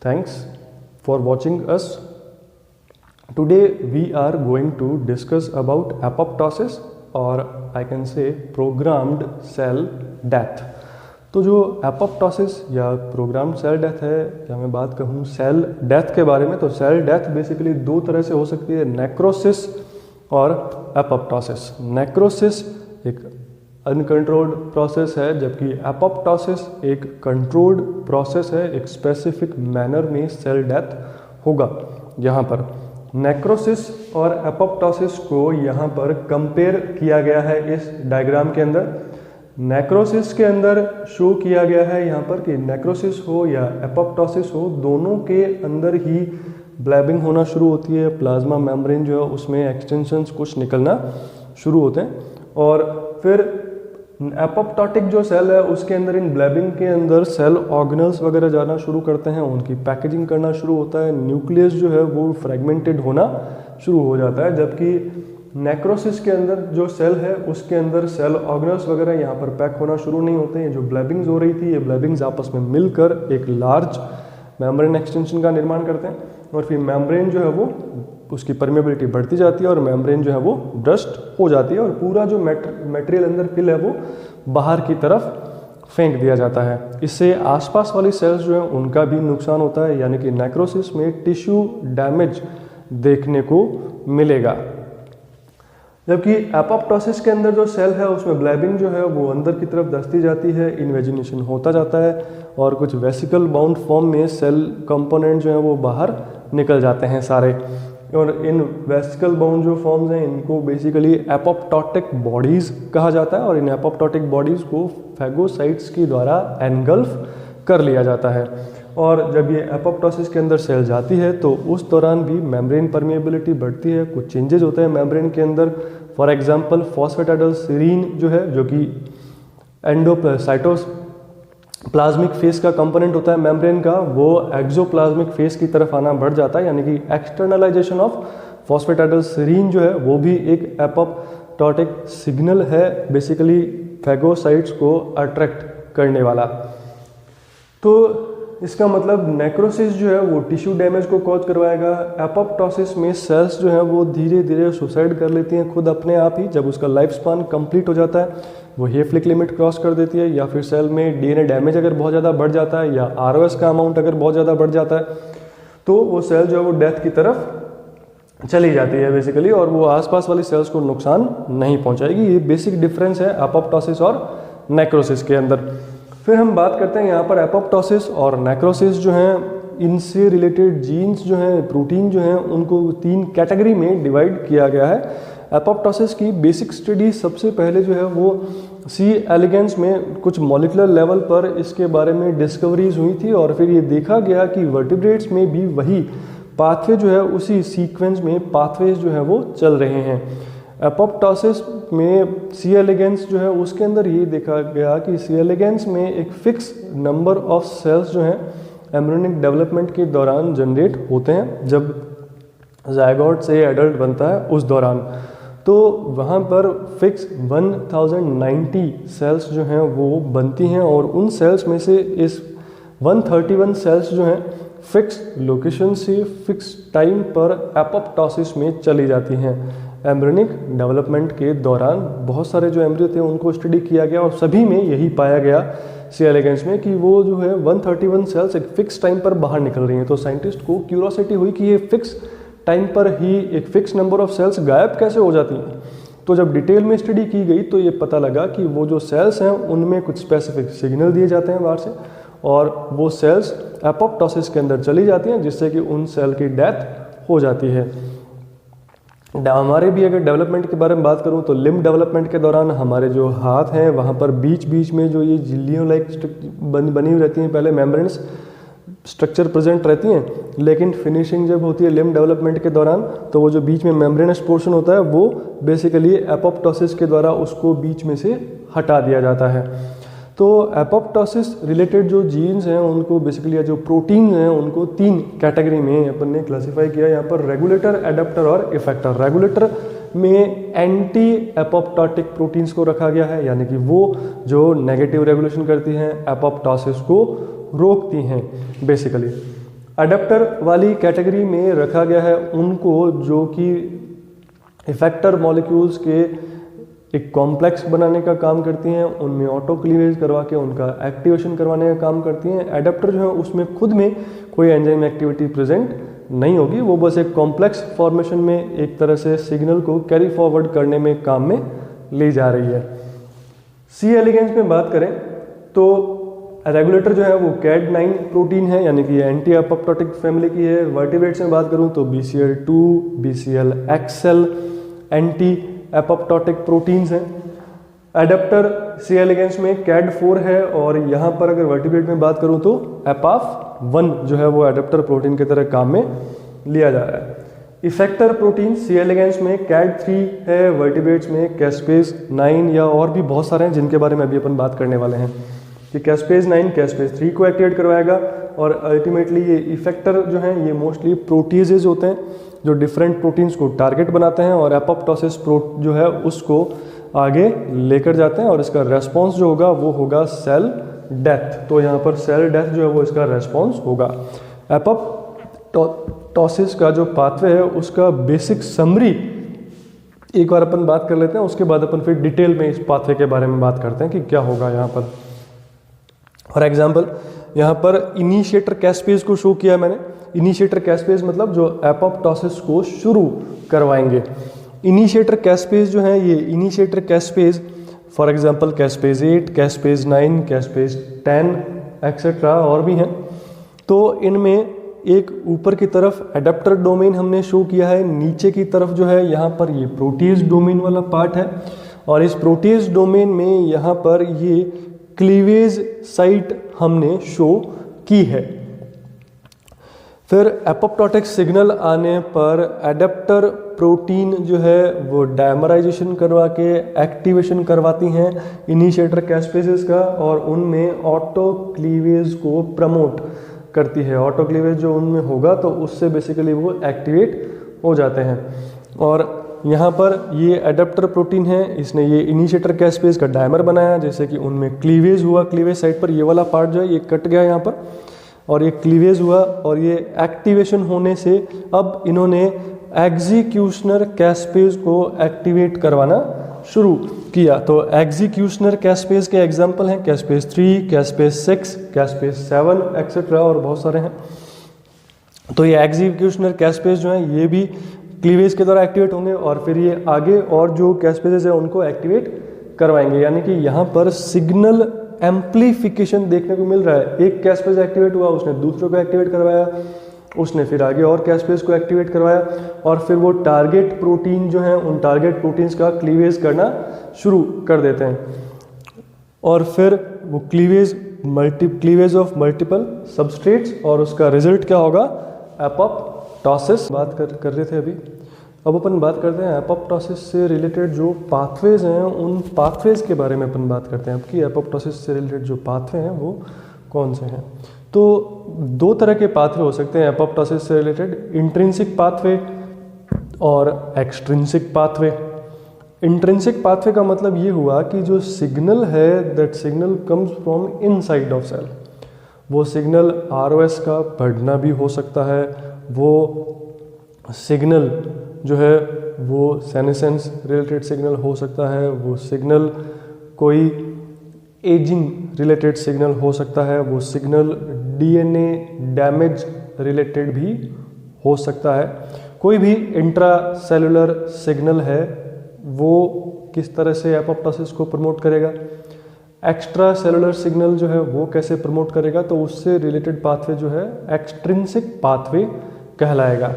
Thanks for watching us. Today we are going to discuss about apoptosis or I can say programmed cell death. तो जो apoptosis या programme cell death है, या मैं बात कहूँ सेल डेथ के बारे में, तो सेल डेथ बेसिकली दो तरह से हो सकती है, नेक्रोसिस और एपोप्टोसिस। नेक्रोसिस एक अनकंट्रोल्ड प्रोसेस है, जबकि एपोप्टोसिस एक कंट्रोल्ड प्रोसेस है। एक स्पेसिफिक मैनर में सेल डेथ होगा। यहाँ पर नेक्रोसिस और एपोप्टोसिस को यहाँ पर कंपेयर किया गया है इस डायग्राम के अंदर। नेक्रोसिस के अंदर शो किया गया है यहाँ पर कि नेक्रोसिस हो या एपोप्टोसिस हो, दोनों के अंदर ही ब्लैबिंग होना शुरू होती है। प्लाज्मा मेम्ब्रेन जो है उसमें एक्सटेंशंस कुछ निकलना शुरू होते हैं, और फिर एपोप्टोटिक जो सेल है उसके अंदर इन ब्लैबिंग के अंदर सेल ऑर्गेनल्स वगैरह जाना शुरू करते हैं, उनकी पैकेजिंग करना शुरू होता है। न्यूक्लियस जो है वो फ्रेगमेंटेड होना शुरू हो जाता है, जबकि नेक्रोसिस के अंदर जो सेल है उसके अंदर सेल ऑर्गेनल्स वगैरह यहाँ पर पैक होना शुरू नहीं होते हैं। जो ब्लैबिंग्स हो रही थी, ये ब्लैबिंग्स आपस में मिलकर एक लार्ज मेम्ब्रेन एक्सटेंशन का निर्माण करते हैं, और फिर मेम्ब्रेन जो है वो उसकी परमेबिलिटी बढ़ती जाती है और मेम्ब्रेन जो है वो ब्रस्ट हो जाती है, और पूरा जो मटेरियल अंदर फिल है वो बाहर की तरफ फेंक दिया जाता है। इससे आसपास वाली सेल्स जो है उनका भी नुकसान होता है, यानी कि नेक्रोसिस में टिश्यू डैमेज देखने को मिलेगा। जबकि एपोप्टोसिस के अंदर जो सेल है उसमें ब्लैबिंग जो है वो अंदर की तरफ धंसती जाती है, इन्वेजिनेशन होता जाता है, और कुछ वेसिकल बाउंड फॉर्म में सेल कंपोनेंट जो है वो बाहर निकल जाते हैं सारे। और इन वेसिकल बाउंड जो फॉर्म्स हैं इनको बेसिकली एपोप्टोटिक बॉडीज़ कहा जाता है, और इन एपोप्टोटिक बॉडीज़ को फैगोसाइट्स के द्वारा एनगल्फ कर लिया जाता है। और जब ये एपोप्टोसिस के अंदर सेल जाती है तो उस दौरान भी मेम्ब्रेन परमेबिलिटी बढ़ती है, कुछ चेंजेस होते हैं मेम्ब्रेन के अंदर। फॉर एग्जांपल फॉस्फेटाइडोसिरीन जो है, जो कि प्लाज्मिक फेस का कंपोनेंट होता है मेम्ब्रेन का, वो एक्सोप्लाज्मिक फेस की तरफ आना बढ़ जाता है, यानी कि एक्सटर्नलाइजेशन ऑफ फॉस्फेटाइडोसिरीन जो है वो भी एक एपोप्टोटिक सिग्नल है, बेसिकली फैगोसाइट्स को अट्रैक्ट करने वाला। तो इसका मतलब नेक्रोसिस जो है वो टिश्यू डैमेज को कॉज करवाएगा। एपोप्टोसिस में सेल्स जो है वो धीरे धीरे सुसाइड कर लेती हैं खुद अपने आप ही, जब उसका लाइफ स्पान कंप्लीट हो जाता है, वो हेफलिक लिमिट क्रॉस कर देती है, या फिर सेल में डीएनए डैमेज अगर बहुत ज़्यादा बढ़ जाता है, या आरओएस का अमाउंट अगर बहुत ज़्यादा बढ़ जाता है, तो वो सेल जो है वो डेथ की तरफ चली जाती है बेसिकली, और वो आसपास वाली सेल्स को नुकसान नहीं पहुँचाएगी। ये बेसिक डिफरेंस है एपोप्टोसिस और नेक्रोसिस के अंदर। फिर हम बात करते हैं यहाँ पर एपोप्टोसिस और नेक्रोसिस जो हैं, इनसे रिलेटेड जीन्स जो हैं, प्रोटीन जो हैं, उनको तीन कैटेगरी में डिवाइड किया गया है। एपोप्टोसिस की बेसिक स्टडी सबसे पहले जो है वो सी एलिगेंस में कुछ मॉलिक्यूलर लेवल पर इसके बारे में डिस्कवरीज हुई थी, और फिर ये देखा गया कि वर्टिब्रेट्स में भी वही पाथवे जो है, उसी सीक्वेंस में पाथवेज जो है वो चल रहे हैं। एपोप्टोसिस में सी एलिगेंस जो है उसके अंदर ये देखा गया कि सी एलिगेंस में एक फिक्स नंबर ऑफ सेल्स जो हैं एम्ब्रियोनिक डेवलपमेंट के दौरान जनरेट होते हैं, जब जायगोट से एडल्ट बनता है उस दौरान। तो वहाँ पर फिक्स 1090 सेल्स जो हैं वो बनती हैं, और उन सेल्स में से इस 131 सेल्स जो हैं फिक्स लोकेशन से फिक्स टाइम पर एपोप्टोसिस में चली जाती हैं। एम्ब्रियोनिक डेवलपमेंट के दौरान बहुत सारे जो एम्ब्रियो थे उनको स्टडी किया गया, और सभी में यही पाया गया सी एलिगेंस में कि वो जो है 131 सेल्स एक फिक्स टाइम पर बाहर निकल रही हैं। तो साइंटिस्ट को क्यूरोसिटी हुई कि ये फिक्स टाइम पर ही एक फिक्स नंबर ऑफ सेल्स गायब कैसे हो जाती हैं। तो जब डिटेल में स्टडी की गई तो ये पता लगा कि वो जो सेल्स हैं उनमें कुछ स्पेसिफिक सिग्नल दिए जाते हैं बाहर से, और वो सेल्स एपोप्टोसिस के अंदर चली जाती हैं, जिससे कि उन सेल की डेथ हो जाती है। हमारे भी अगर डेवलपमेंट के बारे में बात करूं तो लिम्ब डेवलपमेंट के दौरान हमारे जो हाथ हैं वहाँ पर बीच बीच में जो ये झिल्लियों लाइक बनी हुई रहती हैं, पहले मेम्ब्रेन्स स्ट्रक्चर प्रेजेंट रहती हैं, लेकिन फिनिशिंग जब होती है लिम्ब डेवलपमेंट के दौरान तो वो जो बीच में मेम्ब्रेनस पोर्शन होता है वो बेसिकली एपोप्टोसिस के द्वारा उसको बीच में से हटा दिया जाता है। तो एपोप्टोसिस रिलेटेड जो जीन्स हैं उनको बेसिकली जो प्रोटीन हैं उनको तीन कैटेगरी में अपन ने क्लासिफाई किया। यहाँ पर रेगुलेटर, एडाप्टर और इफेक्टर। रेगुलेटर में एंटी एपोप्टोटिक प्रोटीन्स को रखा गया है, यानी कि वो जो नेगेटिव रेगुलेशन करती हैं, एपोप्टोसिस को रोकती हैं बेसिकली। एडेप्टर वाली कैटेगरी में रखा गया है उनको जो कि इफेक्टर मॉलिक्यूल्स के एक कॉम्प्लेक्स बनाने का काम करती हैं, उनमें ऑटो क्लीवेज करवा के उनका एक्टिवेशन करवाने का काम करती हैं। एडेप्टर जो है उसमें खुद में कोई एंजाइम एक्टिविटी प्रेजेंट नहीं होगी, वो बस एक कॉम्प्लेक्स फॉर्मेशन में एक तरह से सिग्नल को कैरी फॉरवर्ड करने में काम में ली जा रही है। सी एलिगेंस में बात करें तो रेगुलेटर जो है वो कैड9 प्रोटीन है, यानी कि एंटी एपोप्टोटिक फैमिली की है। वर्टिब्रेट्स में बात करूं तो BCL2, BCLXL anti apoptotic proteins हैं। एडेप्टर सी एलिगेंस में कैड4 है, और यहाँ पर अगर वर्टिब्रेट में बात करूं तो एपाफ1 जो है वो एडेप्टर प्रोटीन की तरह काम में लिया जा रहा है। इफेक्टर प्रोटीन सी एलिगेंस में कैड3 है, वर्टिब्रेट्स में कैस्पेज9 या और भी बहुत सारे हैं जिनके बारे में अभी अपन बात करने वाले हैं कि कैस्पेज9 कैस्पेज3 को एक्टिवेट करवाएगा। और अल्टीमेटली ये इफेक्टर जो हैं ये मोस्टली प्रोटीजेज होते हैं जो डिफरेंट प्रोटीन्स को टारगेट बनाते हैं और एपोप्टोसिस जो है उसको आगे लेकर जाते हैं, और इसका रेस्पॉन्स जो होगा वो होगा सेल डेथ। तो यहाँ पर सेल डेथ जो है वो इसका रेस्पॉन्स होगा। एपोप्टोसिस का जो पाथवे है उसका बेसिक समरी एक बार अपन बात कर लेते हैं, उसके बाद अपन फिर डिटेल में इस पाथवे के बारे में बात करते हैं कि क्या होगा यहाँ पर। फॉर एग्जाम्पल यहाँ पर इनिशिएटर कैस्पेज को शो किया मैंने। इनिशिएटर कैस्पेज मतलब जो एपोप्टोसिस को शुरू करवाएंगे। इनिशिएटर कैस्पेज जो है ये इनिशिएटर कैस्पेज फॉर एग्जांपल कैस्पेज8, कैस्पेज9, कैस्पेज10 एक्सेट्रा और भी हैं। तो इनमें एक ऊपर की तरफ एडेप्टर डोमेन हमने शो किया है, नीचे की तरफ जो है यहाँ पर ये प्रोटीज डोमेन वाला पार्ट है, और इस प्रोटीज डोमेन में यहाँ पर ये क्लीवेज साइट हमने शो की है। फिर एपोप्टोटिक सिग्नल आने पर एडेप्टर प्रोटीन जो है वो डायमराइजेशन करवा के एक्टिवेशन करवाती हैं इनिशिएटर कैस्पेजेस का, और उनमें ऑटो क्लीवेज को प्रमोट करती है। ऑटो क्लीवेज जो उनमें होगा तो उससे बेसिकली वो एक्टिवेट हो जाते हैं। और यहाँ पर ये एडेप्टर प्रोटीन है, इसने ये इनिशिएटर कैस्पेज का डायमर बनाया, जैसे कि उनमें क्लीवेज हुआ। क्लीवेज साइड पर ये वाला पार्ट जो है ये कट गया यहाँ पर, और ये क्लीवेज हुआ, और ये एक्टिवेशन होने से अब इन्होंने एग्जीक्यूशनर कैस्पेज को एक्टिवेट करवाना शुरू किया। तो एग्जीक्यूशनर कैस्पेज के एग्जाम्पल हैं कैस्पेज3, कैस्पेज6, कैस्पेज7 एक्सेट्रा और बहुत सारे हैं। तो ये एग्जीक्यूशनर कैस्पेज जो हैं ये भी क्लीवेज के द्वारा एक्टिवेट होंगे, और फिर ये आगे और जो कैस्पेजेस है उनको एक्टिवेट करवाएंगे। यानी कि यहाँ पर सिग्नल एम्प्लीफिकेशन देखने को मिल रहा है। एक कैस्पेज एक्टिवेट हुआ, उसने दूसरे को एक्टिवेट करवाया, उसने फिर आगे और कैस्पेज को एक्टिवेट करवाया, और फिर वो टारगेट प्रोटीन जो है उन टारगेट प्रोटीन्स का क्लीवेज करना शुरू कर देते हैं। और फिर वो क्लीवेज ऑफ मल्टीपल सबस्ट्रेट्स, और उसका रिजल्ट क्या होगा? एपोप्टोसिस। बात कर रहे थे अभी। अब अपन बात करते हैं एपोप्टोसिस से रिलेटेड जो पाथवेज हैं, उन पाथवेज के बारे में अपन बात करते हैं अब कि एपोप्टोसिस से रिलेटेड जो पाथवे हैं वो कौन से हैं। तो दो तरह के पाथवे हो सकते हैं एपोप्टोसिस से रिलेटेड, इंट्रिंसिक पाथवे और एक्सट्रिंसिक पाथवे। इंट्रिंसिक पाथवे का मतलब ये हुआ कि जो सिग्नल है that signal comes from inside of cell. वो सिग्नल ROS का बढ़ना भी हो सकता है, वो सिग्नल जो है वो सेनेसेंस रिलेटेड सिग्नल हो सकता है, वो सिग्नल कोई एजिंग रिलेटेड सिग्नल हो सकता है, वो सिग्नल DNA डैमेज रिलेटेड भी हो सकता है। कोई भी इंट्रा सेलुलर सिग्नल है वो किस तरह से एपोप्टोसिस को प्रमोट करेगा, एक्स्ट्रा सेलुलर सिग्नल जो है वो कैसे प्रमोट करेगा, तो उससे रिलेटेड पाथवे जो है एक्सट्रिंसिक पाथवे कहलाएगा।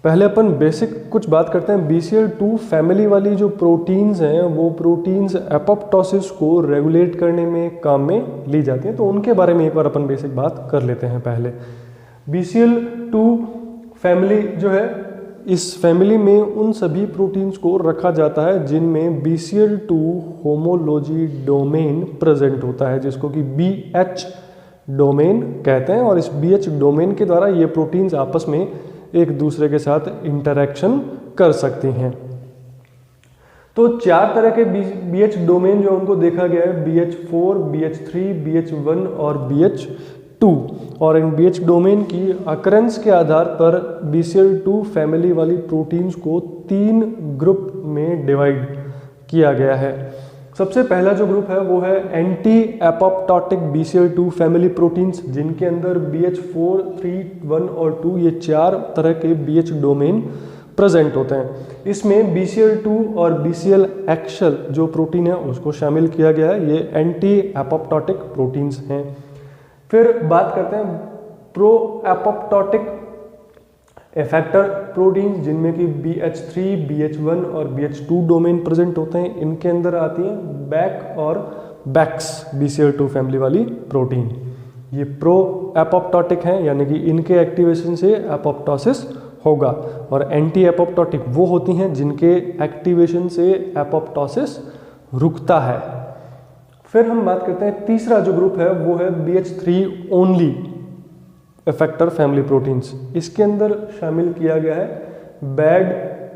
पहले अपन बेसिक कुछ बात करते हैं। BCL2 फैमिली वाली जो प्रोटीन्स हैं वो प्रोटीन्स एपोप्टोसिस को रेगुलेट करने में काम में ली जाती हैं, तो उनके बारे में एक बार अपन बेसिक बात कर लेते हैं। पहले BCL2 फैमिली जो है, इस फैमिली में उन सभी प्रोटीन्स को रखा जाता है जिनमें BCL2 होमोलॉजी डोमेन प्रेजेंट होता है, जिसको कि BH डोमेन कहते हैं। और इस BH डोमेन के द्वारा ये प्रोटीन्स आपस में एक दूसरे के साथ इंटरेक्शन कर सकती हैं। तो चार तरह के BH डोमेन जो उनको देखा गया है, BH4, BH3, BH1 और BH BCL2 और इन BH डोमेन की अकरेंस के आधार पर BCL2 फैमिली वाली प्रोटीन्स को 3 ग्रुप में डिवाइड किया गया है। सबसे पहला जो ग्रुप है वो है anti apoptotic BCL2 family proteins, जिनके अंदर BH4, 3, 1 और 2 ये 4 तरह के BH डोमेन प्रेजेंट होते हैं। इसमें BCL2 और BCL-XL जो प्रोटीन है उसको शामिल किया गया है। ये एंटी एपोप्टोटिक प्रोटीन्स हैं। फिर बात करते हैं प्रो एपोप्टोटिक इफेक्टर प्रोटीन, जिनमें कि BH3, BH1 और BH2 डोमेन प्रेजेंट होते हैं। इनके अंदर आती हैं बैक और बैक्स BCL2 फैमिली वाली प्रोटीन। ये प्रो एपोप्टोटिक हैं, यानी कि इनके एक्टिवेशन से एपोप्टोसिस होगा, और एंटी एपोप्टोटिक वो होती हैं जिनके एक्टिवेशन से एपोप्टोसिस रुकता है। फिर हम बात करते हैं तीसरा जो ग्रुप है वो है BH3 only effector family proteins. इसके अंदर शामिल किया गया है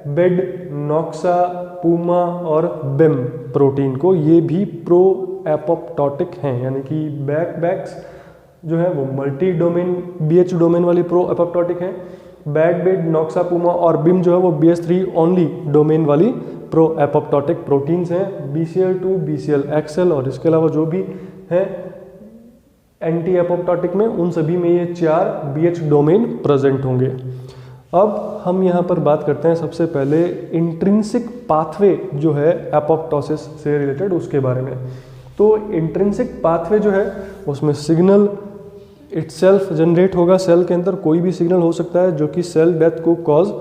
बेड, नॉक्सा, पूमा और बिम प्रोटीन को। ये भी प्रो एपोप्टोटिक हैं, यानी कि बैक्स जो है वो मल्टी डोमेन BH डोमेन वाली प्रो एपोप्टोटिक हैं। बेड, नॉक्सा, पूमा और बिम जो है वो BH3 ओनली डोमेन वाली प्रो एपोप्टोटिक प्रोटीन्स हैं। BCL2, BCL-XL और इसके अलावा जो भी हैं एंटी एपोप्टोटिक में, उन सभी में ये 4 BH डोमेन प्रेजेंट होंगे। अब हम यहाँ पर बात करते हैं सबसे पहले इंट्रिंसिक पाथवे जो है एपोप्टोसिस से रिलेटेड, उसके बारे में। तो इंट्रिंसिक पाथवे जो है उसमें सिग्नल इटसेल्फ जनरेट होगा। सेल के अंदर कोई भी सिग्नल हो सकता है जो कि सेल डेथ को कॉज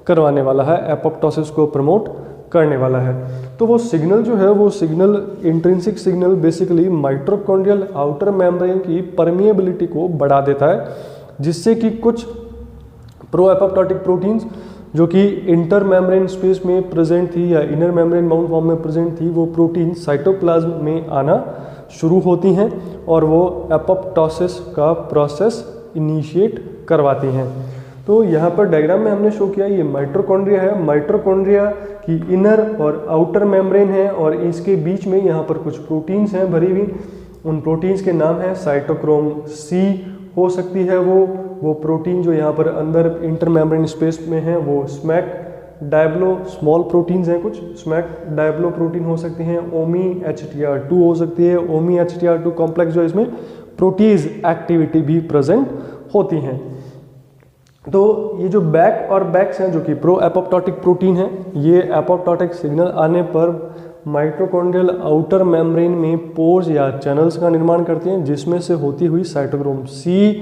करवाने वाला है, एपोप्टोसिस को प्रमोट करने वाला है। तो वो सिग्नल जो है वो signal intrinsic signal basically mitochondrial outer membrane की परमिएबिलिटी को बढ़ा देता है, जिससे कि कुछ प्रो एपोप्टोटिक प्रोटीन्स जो कि इंटर मेम्ब्रेन स्पेस में प्रेजेंट थी या इनर मेम्ब्रेन माउंट फॉर्म में प्रेजेंट थी, वो प्रोटीन साइटोप्लाज्म में आना शुरू होती हैं और वो एपोप्टोसिस का प्रोसेस इनिशिएट करवाती हैं। तो यहाँ पर डायग्राम में हमने शो किया, ये माइटोकॉन्ड्रिया है। माइटोकॉन्ड्रिया की इनर और आउटर मेम्ब्रेन है और इसके बीच में यहाँ पर कुछ प्रोटीन्स हैं भरी हुई। उन प्रोटीन्स के नाम है साइटोक्रोम C हो सकती है वो प्रोटीन जो यहाँ पर अंदर इंटर मेम्ब्रेन स्पेस में है वो स्मैक डायब्लो स्मॉल प्रोटीन्स हैं, कुछ स्मैक डायब्लो प्रोटीन हो सकती हैं। ओमी HTR2 हो सकती है। ओमी HTR2 कॉम्प्लेक्स जो इसमें प्रोटीज एक्टिविटी भी प्रेजेंट होती हैं। तो ये जो बैक और बैक्स हैं जो कि प्रो एपोप्टोटिक प्रोटीन है, ये एपोप्टोटिक सिग्नल आने पर माइटोकॉन्ड्रियल आउटर मेम्ब्रेन में पोर्स या चैनल्स का निर्माण करती हैं, जिसमें से होती हुई साइटोक्रोम C,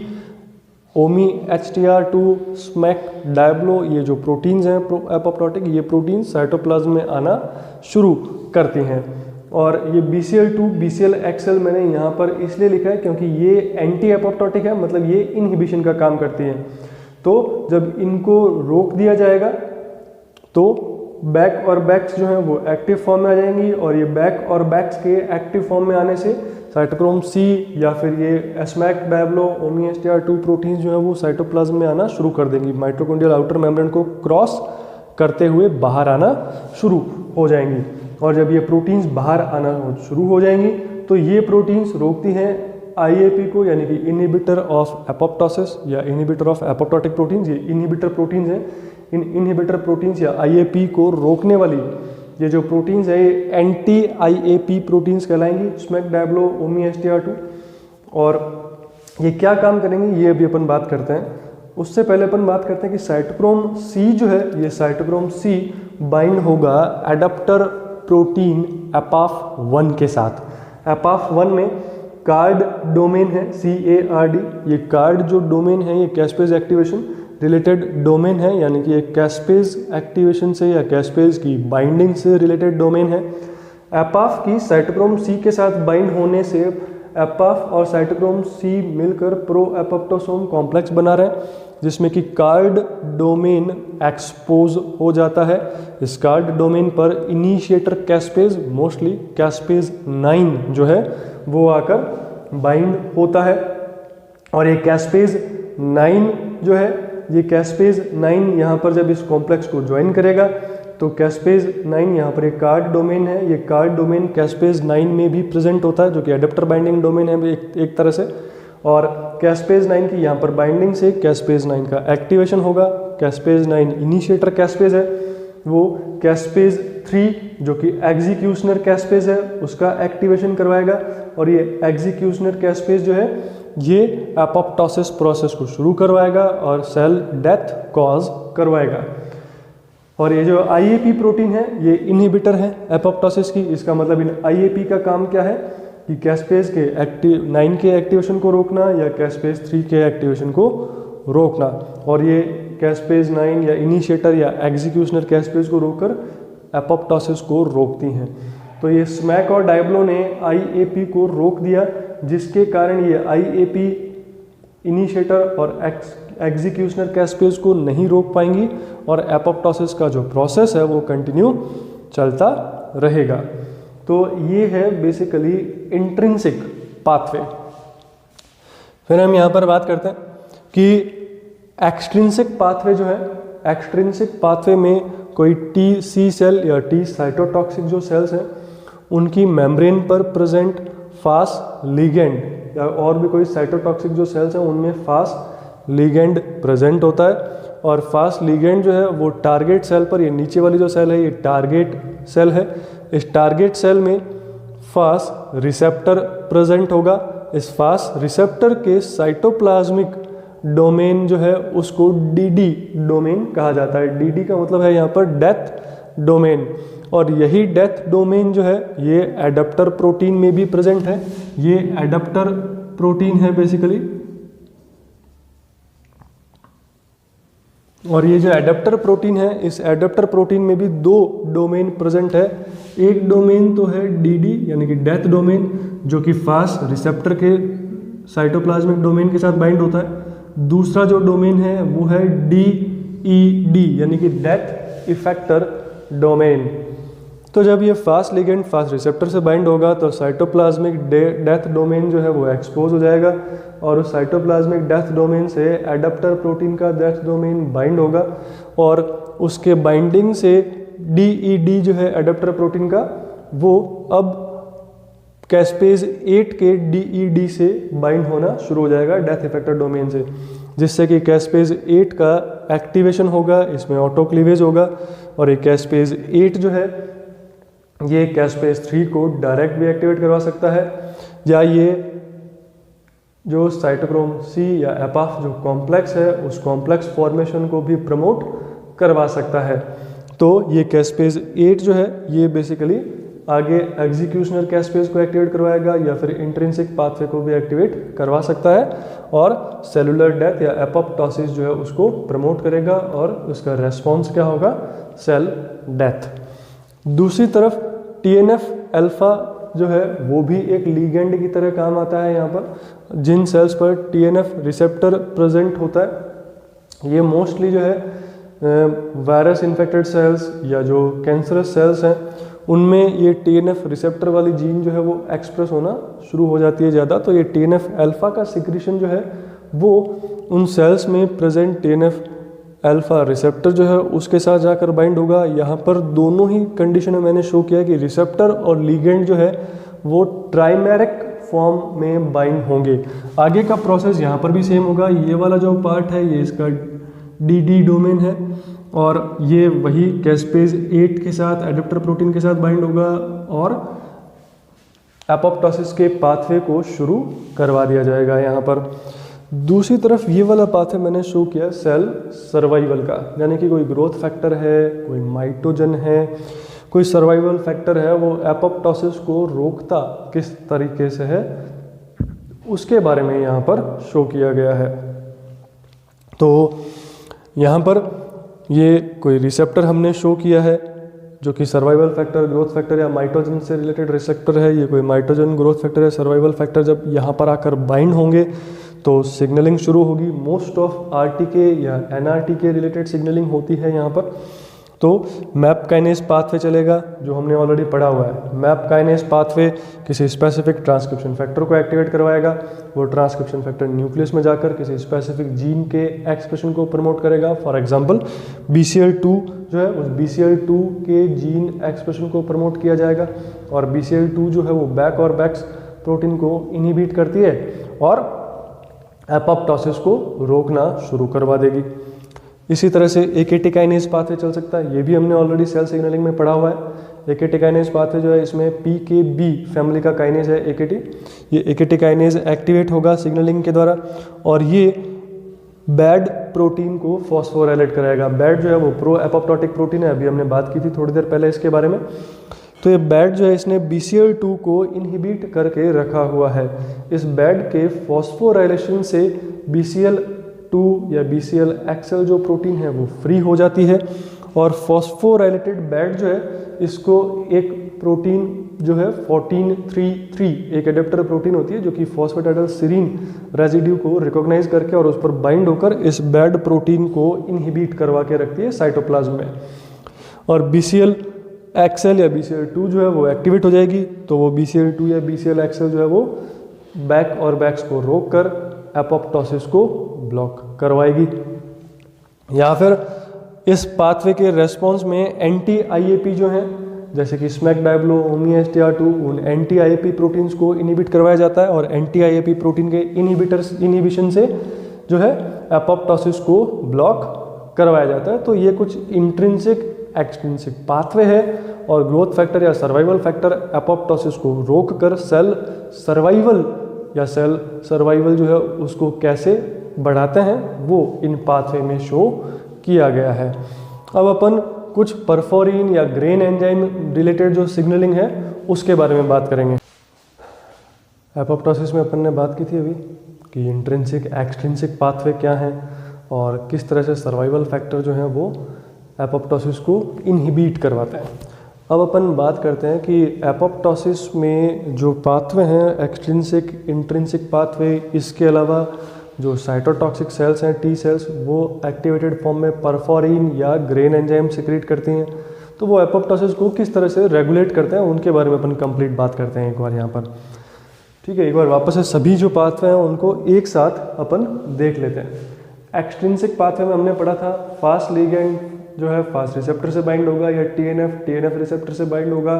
ओमी HTR2, स्मैक डायब्लो, ये जो प्रोटीन्स हैं प्रो एपोप्टोटिक, ये प्रोटीन साइटोप्लाज्म में आना शुरू करती हैं। और ये BCL2, BCL-XL मैंने यहाँ पर इसलिए लिखा है क्योंकि ये एंटी एपोप्टोटिक है, मतलब ये इनहिबिशन का काम करती हैं। तो जब इनको रोक दिया जाएगा तो बैक और बैक्स जो हैं वो एक्टिव फॉर्म में आ जाएंगी, और ये बैक और बैक्स के एक्टिव फॉर्म में आने से साइटोक्रोम C या फिर ये smack Diablo, Omi HTR2 proteins जो है वो साइटोप्लाज्म में आना शुरू कर देंगी, माइटोकॉन्ड्रियल आउटर मेम्ब्रेन को क्रॉस करते हुए बाहर आना शुरू हो जाएंगी। और जब ये प्रोटीन्स बाहर आना शुरू हो जाएंगी तो ये प्रोटीन्स रोकती हैं IAP को, यानी कि इनहिबिटर ऑफ एपोप्टोसिस या इनहिबिटर ऑफ एपोप्टोटिक प्रोटीन्स। ये इनहिबिटर प्रोटीन्स हैं। इन इनहिबिटर प्रोटीन्स या IAP को रोकने वाली ये जो प्रोटीन्स है ये एंटी IAP प्रोटीन्स कहलाएंगी, स्मैक डायब्लो, ओमी HTR2। और ये क्या काम करेंगे ये अभी अपन बात करते हैं। उससे पहले अपन बात करते हैं कि साइटोक्रोम C जो है, ये साइटोक्रोम C बाइंड होगा एडाप्टर प्रोटीन EPAF1 के साथ। EPAF1 में कार्ड डोमेन है CARD। ये कार्ड जो डोमेन है ये कैस्पेज एक्टिवेशन रिलेटेड डोमेन है, यानी कि एक कैस्पेज एक्टिवेशन से या कैस्पेज की बाइंडिंग से रिलेटेड डोमेन है। EPAF की साइटोक्रोम C के साथ बाइंड होने से EPAF और साइटोक्रोम C मिलकर प्रो एपोप्टोसोम कॉम्प्लेक्स बना रहे हैं, जिसमें कि कार्ड डोमेन एक्सपोज हो जाता है। इस कार्ड डोमेन पर इनिशिएटर कैस्पेज, मोस्टली कैस्पेज 9 जो है वो आकर बाइंड होता है। और ये कैस्पेज 9 जो है, ये कैस्पेज 9 यहाँ पर जब इस कॉम्प्लेक्स को ज्वाइन करेगा तो कैस्पेज 9 यहाँ पर एक कार्ड डोमेन है। ये कार्ड डोमेन कैस्पेज 9 में भी प्रेजेंट होता है, जो कि एडेप्टर बाइंडिंग डोमेन है एक तरह से। और कैस्पेज 9 की यहाँ पर बाइंडिंग से कैस्पेज 9 का एक्टिवेशन होगा। कैस्पेज 9 इनिशिएटर कैस्पेज है, वो कैस्पेज 3 जो कि एग्जीक्यूशनर कैस्पेज है उसका एक्टिवेशन करवाएगा, और ये एग्जीक्यूशनर कैस्पेज जो है ये एपोप्टोसिस प्रोसेस को शुरू करवाएगा और सेल डेथ कॉज करवाएगा। और ये जो IAP प्रोटीन है ये इनहिबिटर है एपोप्टोसिस की। इसका मतलब इन IAP का काम क्या है कि कैस्पेज के 9 के एक्टिवेशन को रोकना या कैस्पेज 3 के एक्टिवेशन को रोकना, और ये कैस्पेज 9 या इनिशिएटर या एग्जीक्यूशनर कैस्पेज को रोककर एपोप्टोसिस को रोकती हैं। तो ये स्मैक और डायब्लो ने IAP को रोक दिया, जिसके कारण ये IAP इनिशिएटर और एग्जीक्यूशनर कैस्पेज को नहीं रोक पाएंगी और एपोप्टोसिस का जो प्रोसेस है वो कंटिन्यू चलता रहेगा। तो ये है बेसिकली इंट्रिंसिक पाथवे। फिर हम यहाँ पर बात करते हैं कि एक्सट्रिंसिक पाथवे जो है, एक्सट्रिंसिक पाथवे में कोई TC सेल या T साइटोटॉक्सिक जो सेल्स हैं उनकी मेम्ब्रेन पर प्रेजेंट फास्ट लिगेंड या और भी कोई साइटोटॉक्सिक जो सेल्स हैं उनमें फास्ट लिगेंड प्रेजेंट होता है, और फास्ट लिगेंड जो है वो टारगेट सेल पर, ये नीचे वाली जो सेल है ये टारगेट सेल है, इस टारगेट सेल में फास्ट रिसेप्टर प्रेजेंट होगा। इस फास्ट रिसेप्टर के साइटोप्लाज्मिक डोमेन जो है उसको DD डोमेन कहा जाता है। DD का मतलब है यहाँ पर डेथ डोमेन, और यही डेथ डोमेन जो है ये एडाप्टर प्रोटीन में भी प्रेजेंट है। ये एडाप्टर प्रोटीन है बेसिकली, और ये जो एडाप्टर प्रोटीन है इस एडाप्टर प्रोटीन में भी 2 डोमेन प्रेजेंट है। एक डोमेन तो है DD यानी कि डेथ डोमेन जो कि फास्ट रिसेप्टर के साइटोप्लाज्मिक डोमेन के साथ बाइंड होता है। दूसरा जो डोमेन है वो है DED यानी कि डेथ इफेक्टर डोमेन। तो जब ये फास्ट लिगेंड फास्ट रिसेप्टर से बाइंड होगा तो साइटोप्लाज्मिक डेथ डोमेन जो है वो एक्सपोज हो जाएगा, और उस साइटोप्लाज्मिक डेथ डोमेन से एडाप्टर प्रोटीन का डेथ डोमेन बाइंड होगा, और उसके बाइंडिंग से DED जो है एडाप्टर प्रोटीन का वो अब कैस्पेज 8 के DED से बाइंड होना शुरू हो जाएगा डेथ इफेक्टर डोमेन से, जिससे कि कैस्पेज 8 का एक्टिवेशन होगा, इसमें ऑटोक्लीवेज होगा, और ये कैस्पेज 8 जो है ये कैस्पेज 3 को डायरेक्ट भी एक्टिवेट करवा सकता है, या ये जो साइटोक्रोम C या एपाफ जो कॉम्प्लेक्स है उस कॉम्प्लेक्स फॉर्मेशन को भी प्रमोट करवा सकता है। तो ये कैस्पेज 8 जो है ये बेसिकली आगे एग्जीक्यूशनर कैस्पेज को एक्टिवेट करवाएगा या फिर इंट्रिंसिक पाथवे को भी एक्टिवेट करवा सकता है, और सेलुलर डेथ या एपोप्टोसिस जो है उसको प्रमोट करेगा, और उसका रेस्पॉन्स क्या होगा, सेल डेथ। दूसरी तरफ TNF अल्फा जो है वो भी एक लीगेंड की तरह काम आता है। यहाँ पर जिन सेल्स पर TNF रिसेप्टर प्रेजेंट होता है ये मोस्टली जो है वायरस इन्फेक्टेड सेल्स या जो कैंसरस सेल्स हैं उनमें ये TNF रिसेप्टर वाली जीन जो है वो एक्सप्रेस होना शुरू हो जाती है ज़्यादा। तो ये TNF अल्फा का सिक्रीशन जो है वो उन सेल्स में प्रेजेंट TNF अल्फा रिसेप्टर जो है उसके साथ जाकर बाइंड होगा। यहाँ पर दोनों ही कंडीशन में मैंने शो किया कि रिसेप्टर और लीगेंड जो है वो ट्राइमेरिक फॉर्म में बाइंड होंगे। आगे का प्रोसेस यहाँ पर भी सेम होगा। ये वाला जो पार्ट है ये इसका DD डोमेन है, और ये वही कैस्पेज 8 के साथ एडाप्टर प्रोटीन के साथ बाइंड होगा और एपोप्टोसिस के पाथवे को शुरू करवा दिया जाएगा। यहाँ पर दूसरी तरफ ये वाला पाथवे मैंने शो किया सेल सर्वाइवल का, यानी कि कोई ग्रोथ फैक्टर है, कोई माइटोजन है, कोई सर्वाइवल फैक्टर है, वो एपोप्टोसिस को रोकता किस तरीके से है उसके बारे में यहाँ पर शो किया गया है। तो यहाँ पर ये कोई रिसेप्टर हमने शो किया है जो कि सर्वाइवल फैक्टर, ग्रोथ फैक्टर या माइटोजन से रिलेटेड रिसेप्टर है। ये कोई माइटोजन, ग्रोथ फैक्टर या सर्वाइवल फैक्टर जब यहाँ पर आकर बाइंड होंगे तो सिग्नलिंग शुरू होगी। मोस्ट ऑफ RTK या NRTK रिलेटेड सिग्नलिंग होती है यहाँ पर। तो मैप काइनेज पाथवे चलेगा जो हमने ऑलरेडी पढ़ा हुआ है। मैप काइनेज पाथवे किसी स्पेसिफिक ट्रांसक्रिप्शन फैक्टर को एक्टिवेट करवाएगा। वो ट्रांसक्रिप्शन फैक्टर न्यूक्लियस में जाकर किसी स्पेसिफिक जीन के एक्सप्रेशन को प्रमोट करेगा। फॉर एग्जांपल BCL2 जो है उस BCL2 के जीन एक्सप्रेशन को प्रमोट किया जाएगा, और BCL2 जो है वो बैक और बैक्स प्रोटीन को इनहिबिट करती है और एपोप्टोसिस को रोकना शुरू करवा देगी। इसी तरह से AKT काइनेज पाथवे चल सकता है, ये भी हमने ऑलरेडी सेल सिग्नलिंग में पढ़ा हुआ है। AKT काइनेज पाथवे जो है इसमें PKB फैमिली का काइनेज है AKT, ये AKT काइनेज एक्टिवेट होगा सिग्नलिंग के द्वारा और ये बैड प्रोटीन को फॉस्फोराइलेट कराएगा। बैड जो है वो प्रो एपोप्टोटिक प्रोटीन है, अभी हमने बात की थी थोड़ी देर पहले इसके बारे में। तो ये बैड जो है इसने BCL2 को इनहिबिट करके रखा हुआ है। इस बैड के फॉस्फोराइलेशन से BCL2 या BCL-XL जो प्रोटीन है वो फ्री हो जाती है और फॉस्फोराइलेटेड बैड जो है इसको एक प्रोटीन जो है 14-3-3 एक एडेप्टर प्रोटीन होती है जो कि फॉस्फेटाइडल सीरीन रेजिड्यू को रिकॉग्नाइज करके और उस पर बाइंड होकर इस बैड प्रोटीन को इनहिबिट करवा के रखती है साइटोप्लाज्म में। और BCL-XL या BCL2 जो है वो एक्टिवेट हो जाएगी, तो वो BCL2 या BCL-XL जो है वो बैक और बैक्स को रोक कर एपोप्टोसिस को ब्लॉक करवाएगी। या फिर इस पाथवे के रेस्पॉन्स में एंटी-IAP जो है जैसे कि स्मैक डायब्लो, OMI-STR2 उन एंटी-IAP प्रोटीन्स को इनहिबिट करवाया जाता है और एंटी-IAP प्रोटीन के इनहिबिशन से जो है एपोप्टोसिस को ब्लॉक करवाया जाता है। तो ये कुछ इंट्रिंसिक एक्सट्रिंसिक पाथवे है और ग्रोथ फैक्टर या सर्वाइवल फैक्टर एपोप्टोसिस को रोक कर सेल सर्वाइवल जो है उसको कैसे बढ़ाते हैं वो इन पाथवे में शो किया गया है। अब अपन कुछ परफोरिन या ग्रेन एंजाइम रिलेटेड जो सिग्नलिंग है उसके बारे में बात करेंगे। एपोप्टोसिस में अपन ने बात की थी अभी कि इंट्रिंसिक एक्सट्रिंसिक पाथवे क्या हैं और किस तरह से सर्वाइवल फैक्टर जो है वो एपोप्टोसिस को इनहिबिट करवाते हैं। अब अपन बात करते हैं कि एपोप्टोसिस में जो पाथवे हैं एक्सट्रिंसिक इंट्रिंसिक पाथवे, इसके अलावा जो साइटोटॉक्सिक सेल्स हैं T सेल्स वो एक्टिवेटेड फॉर्म में परफोरिन या ग्रेन एंजाइम सिक्रीट करती हैं, तो वो एपोप्टोसिस को किस तरह से रेगुलेट करते हैं उनके बारे में अपन कंप्लीट बात करते हैं एक बार यहाँ पर। ठीक है, एक बार वापस से सभी जो पाथवे हैं उनको एक साथ अपन देख लेते हैं। एक्सट्रिंसिक पाथवे में हमने पढ़ा था फास्ट लिगेंड जो है फास्ट रिसेप्टर से बाइंड होगा या TNF रिसेप्टर से बाइंड होगा,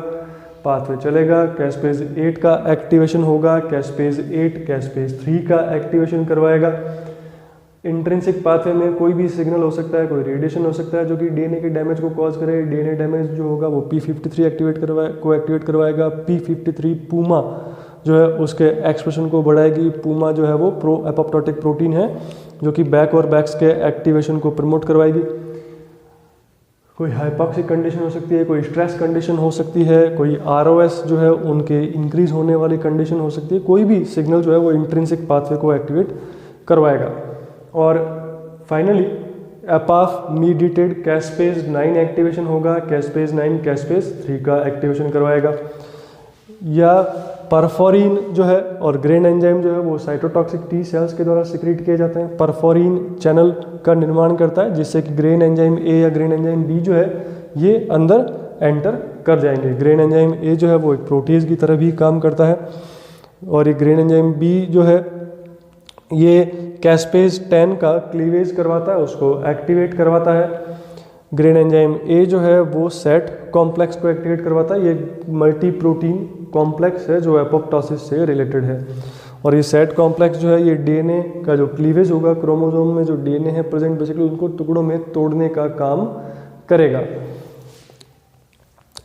पाथवे चलेगा, कैस्पेज 8 का एक्टिवेशन होगा, कैस्पेज 8 कैस्पेज 3 का एक्टिवेशन करवाएगा। इंट्रिंसिक पाथवे में कोई भी सिग्नल हो सकता है, कोई रेडिएशन हो सकता है जो कि DNA के डैमेज को कॉज करे। DNA डैमेज जो होगा वो P53 एक्टिवेट करवाएगा। P53 पूमा जो है उसके एक्सप्रेशन को बढ़ाएगी। पूमा जो है वो प्रो एपोप्टोटिक प्रोटीन है जो कि बैक और बैक्स के एक्टिवेशन को प्रमोट करवाएगी। कोई हाइपॉक्सिक कंडीशन हो सकती है, कोई स्ट्रेस कंडीशन हो सकती है, कोई ROS जो है उनके इंक्रीज होने वाली कंडीशन हो सकती है। कोई भी सिग्नल जो है वो इंट्रिंसिक पाथवे को एक्टिवेट करवाएगा। और फाइनली एपाफ मीडिएटेड कैस्पेज 9 एक्टिवेशन होगा, कैस्पेज 9 कैस्पेज 3 का एक्टिवेशन करवाएगा। या परफोरिन जो है और ग्रेन एंजाइम जो है वो साइटोटॉक्सिक T सेल्स के द्वारा सिक्रीट किए जाते हैं। परफोरिन चैनल का निर्माण करता है जिससे कि ग्रेन एंजाइम A या ग्रेन एंजाइम B जो है ये अंदर एंटर कर जाएंगे। ग्रेन एंजाइम A जो है वो एक प्रोटीज की तरह भी काम करता है और ये ग्रेन एंजाइम B जो है ये कैस्पेज 10 का क्लीवेज करवाता है, उसको एक्टिवेट करवाता है। ग्रेन एंजाइम A जो है वो सेट कॉम्प्लेक्स को एक्टिवेट करवाता है। ये मल्टी प्रोटीन कॉम्प्लेक्स है जो एपोप्टोसिस से रिलेटेड है। और ये सेट कॉम्प्लेक्स जो है ये DNA का जो क्लीवेज होगा, क्रोमोसोम में जो DNA है प्रेजेंट बेसिकली उनको टुकड़ों में तोड़ने का काम करेगा।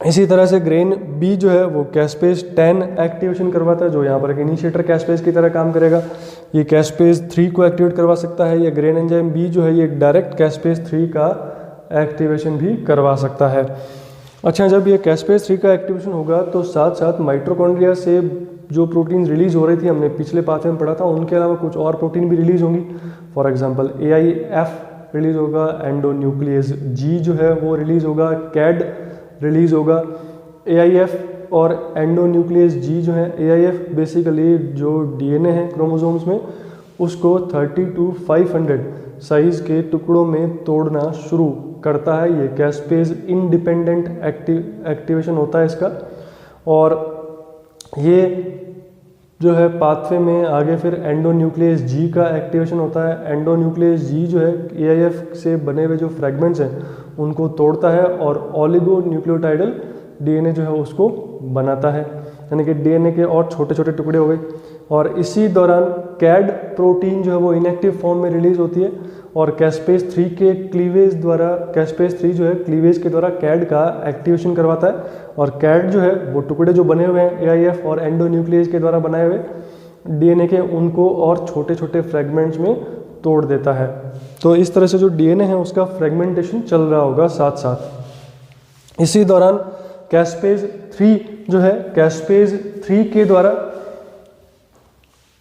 इसी तरह से ग्रेन B जो है वो कैस्पेज 10 एक्टिवेशन करवाता है जो यहाँ पर एक इनिशिएटर कैस्पेज की तरह काम करेगा। ये कैस्पेज 3 को एक्टिवेट करवा सकता है। ये ग्रेन एंजाइम B जो है ये डायरेक्ट कैस्पेज 3 का एक्टिवेशन भी करवा सकता है। अच्छा, जब ये कैस्पेज 3 का एक्टिवेशन होगा तो साथ साथ माइटोकॉन्ड्रिया से जो प्रोटीन रिलीज हो रही थी हमने पिछले पाथवे में पढ़ा था, उनके अलावा कुछ और प्रोटीन भी रिलीज होंगी। फॉर एग्जांपल AIF रिलीज होगा, एंडोन्यूक्लियस G जो है वो रिलीज होगा, CAD रिलीज होगा। AIF और एंडोन्यूक्लियस G जो है, AIF बेसिकली जो DNA है क्रोमोसोम्स में उसको 30 to 500 साइज के टुकड़ों में तोड़ना शुरू करता है। ये कैस्पेज इंडिपेंडेंट एक्टिवेशन होता है इसका। और ये जो है पाथवे में आगे फिर एंडोन्यूक्लियस G का एक्टिवेशन होता है। एंडोन्यूक्लियस G जो है AIF से बने हुए जो फ्रेगमेंट्स हैं उनको तोड़ता है और ओलिगो न्यूक्लियोटाइडल DNA जो है उसको बनाता है, यानी कि DNA के और छोटे छोटे टुकड़े हो गए। और इसी दौरान कैड प्रोटीन जो है वो इनएक्टिव फॉर्म में रिलीज होती है और कैस्पेज 3 के क्लीवेज द्वारा, कैस्पेज 3 जो है क्लीवेज के द्वारा कैड का एक्टिवेशन करवाता है और कैड जो है वो टुकड़े जो बने हुए हैं AIF और एंडोन्यूक्लियस के द्वारा बनाए हुए DNA के, उनको और छोटे छोटे फ्रेगमेंट्स में तोड़ देता है। तो इस तरह से जो DNA है उसका फ्रेगमेंटेशन चल रहा होगा साथ साथ। इसी दौरान कैस्पेज 3 जो है, कैस्पेज 3 के द्वारा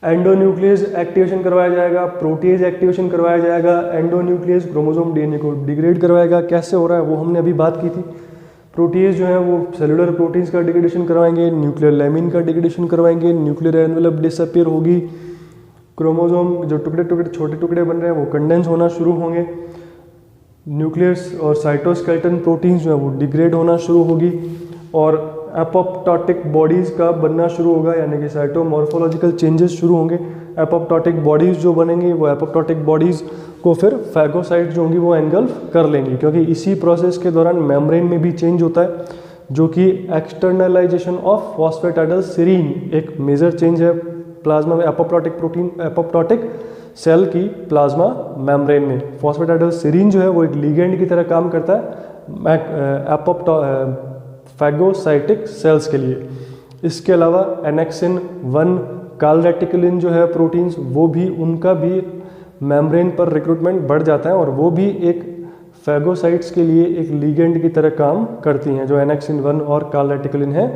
एंडोन्यूक्लियस एक्टिवेशन करवाया जाएगा, प्रोटीज एक्टिवेशन करवाया जाएगा, एंडोन्यूक्लियस क्रोमोसोम DNA को डिग्रेड करवाएगा। कैसे हो रहा है वो हमने अभी बात की थी। प्रोटीज जो है वो सेलुलर प्रोटीन्स का डिग्रेडेशन करवाएंगे, न्यूक्लियर लेमिन का डिग्रेडेशन करवाएंगे, न्यूक्लियर एनवेलप डिसअपीयर होगी, क्रोमोसोम जो टुकड़े टुकड़े छोटे टुकड़े बन रहे हैं वो कंडेंस होना शुरू होंगे, न्यूक्लियस और साइटोस्केलेटन प्रोटीन्स जो है वो डिग्रेड होना शुरू होगी और एपोप्टोटिक बॉडीज़ का बनना शुरू होगा, यानी कि साइटोमॉर्फोलॉजिकल चेंजेस शुरू होंगे। एपोप्टोटिक बॉडीज़ जो बनेंगी वो एपोप्टोटिक बॉडीज़ को फिर फैगोसाइट्स जो होंगी वो एनगल्फ कर लेंगी, क्योंकि इसी प्रोसेस के दौरान मेम्ब्रेन में भी चेंज होता है, जो कि एक्सटर्नलाइजेशन ऑफ फॉस्फेटाइडलसीरीन एक मेजर चेंज है प्लाज्मा में, एपोप्टोटिक प्रोटीन, एपोप्टोटिक सेल की प्लाज्मा मेम्ब्रेन में। फॉस्फेटाइडलसीरीन जो है वो एक लिगेंड की तरह काम करता है फैगोसाइटिक सेल्स के लिए। इसके अलावा एनेक्सिन 1, कालरेटिकुलिन जो है प्रोटीन्स, वो भी, उनका भी मेम्ब्रेन पर रिक्रूटमेंट बढ़ जाता है और वो भी एक फैगोसाइट्स के लिए एक लिगेंड की तरह काम करती हैं। जो एनेक्सिन 1 और कालरेटिकुलिन है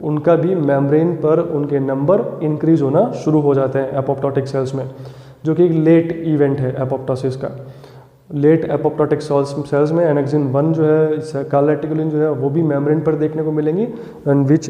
उनका भी मेम्ब्रेन पर उनके नंबर इंक्रीज होना शुरू हो जाते हैं एपोप्टोटिक सेल्स में, जो कि एक लेट इवेंट है एपोप्टोसिस का। लेट एपोप्टोटिक सेल्स में एनेक्सिन 1 जो है, कालरेटिकुलिन जो है वो भी मेम्ब्रेन पर देखने को मिलेंगी, एंड विच